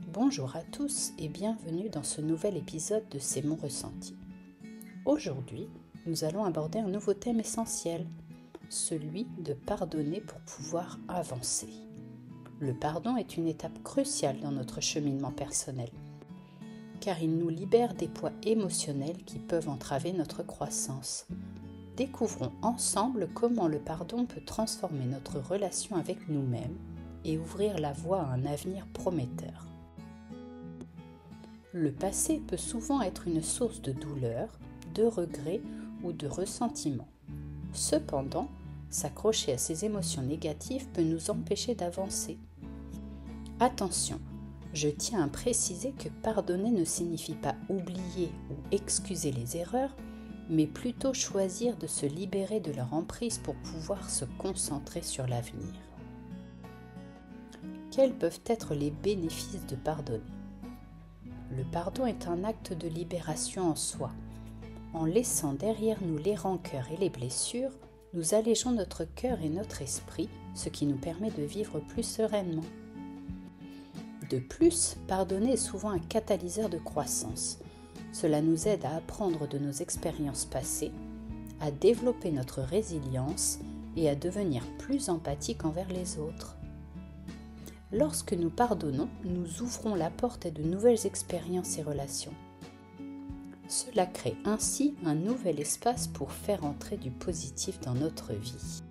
Bonjour à tous et bienvenue dans ce nouvel épisode de C'est mon ressenti. Aujourd'hui, nous allons aborder un nouveau thème essentiel, celui de pardonner pour pouvoir avancer. Le pardon est une étape cruciale dans notre cheminement personnel, car il nous libère des poids émotionnels qui peuvent entraver notre croissance. Découvrons ensemble comment le pardon peut transformer notre relation avec nous-mêmes et ouvrir la voie à un avenir prometteur. Le passé peut souvent être une source de douleur, de regret ou de ressentiment. Cependant, s'accrocher à ces émotions négatives peut nous empêcher d'avancer. Attention, je tiens à préciser que pardonner ne signifie pas oublier ou excuser les erreurs, mais plutôt choisir de se libérer de leur emprise pour pouvoir se concentrer sur l'avenir. Quels peuvent être les bénéfices de pardonner ? Le pardon est un acte de libération en soi. En laissant derrière nous les rancœurs et les blessures, nous allégeons notre cœur et notre esprit, ce qui nous permet de vivre plus sereinement. De plus, pardonner est souvent un catalyseur de croissance. Cela nous aide à apprendre de nos expériences passées, à développer notre résilience et à devenir plus empathique envers les autres. Lorsque nous pardonnons, nous ouvrons la porte à de nouvelles expériences et relations. Cela crée ainsi un nouvel espace pour faire entrer du positif dans notre vie.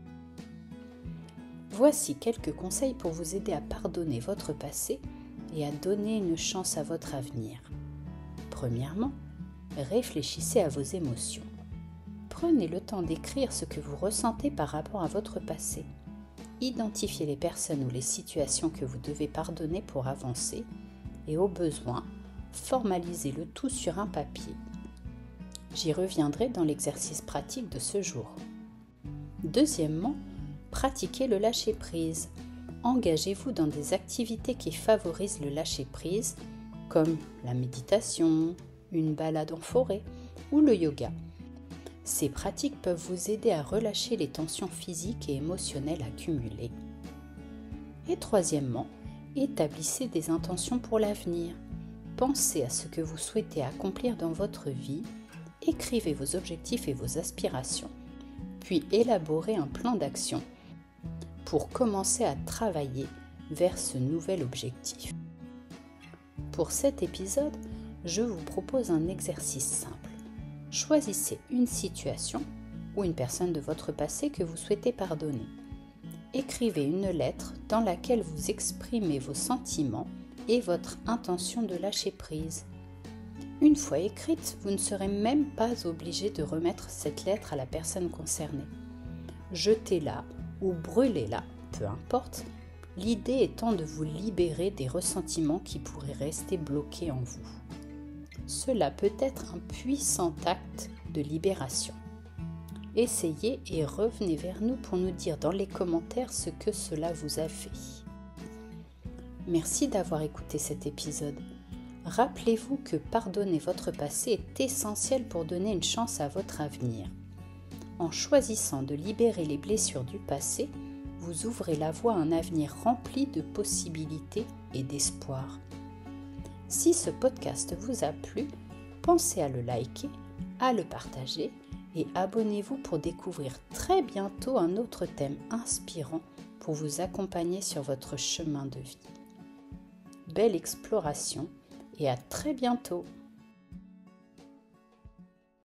Voici quelques conseils pour vous aider à pardonner votre passé et à donner une chance à votre avenir. Premièrement, réfléchissez à vos émotions. Prenez le temps d'écrire ce que vous ressentez par rapport à votre passé. Identifiez les personnes ou les situations que vous devez pardonner pour avancer et au besoin, formalisez le tout sur un papier. J'y reviendrai dans l'exercice pratique de ce jour. Deuxièmement, pratiquez le lâcher-prise. Engagez-vous dans des activités qui favorisent le lâcher-prise, comme la méditation, une balade en forêt ou le yoga. Ces pratiques peuvent vous aider à relâcher les tensions physiques et émotionnelles accumulées. Et troisièmement, établissez des intentions pour l'avenir. Pensez à ce que vous souhaitez accomplir dans votre vie, écrivez vos objectifs et vos aspirations, puis élaborez un plan d'action pour commencer à travailler vers ce nouvel objectif. Pour cet épisode, je vous propose un exercice simple. Choisissez une situation ou une personne de votre passé que vous souhaitez pardonner. Écrivez une lettre dans laquelle vous exprimez vos sentiments et votre intention de lâcher prise. Une fois écrite, vous ne serez même pas obligé de remettre cette lettre à la personne concernée. Jetez-la ou brûlez-la, peu importe, l'idée étant de vous libérer des ressentiments qui pourraient rester bloqués en vous. Cela peut être un puissant acte de libération. Essayez et revenez vers nous pour nous dire dans les commentaires ce que cela vous a fait. Merci d'avoir écouté cet épisode. Rappelez-vous que pardonner votre passé est essentiel pour donner une chance à votre avenir. En choisissant de libérer les blessures du passé, vous ouvrez la voie à un avenir rempli de possibilités et d'espoir. Si ce podcast vous a plu, pensez à le liker, à le partager et abonnez-vous pour découvrir très bientôt un autre thème inspirant pour vous accompagner sur votre chemin de vie. Belle exploration et à très bientôt!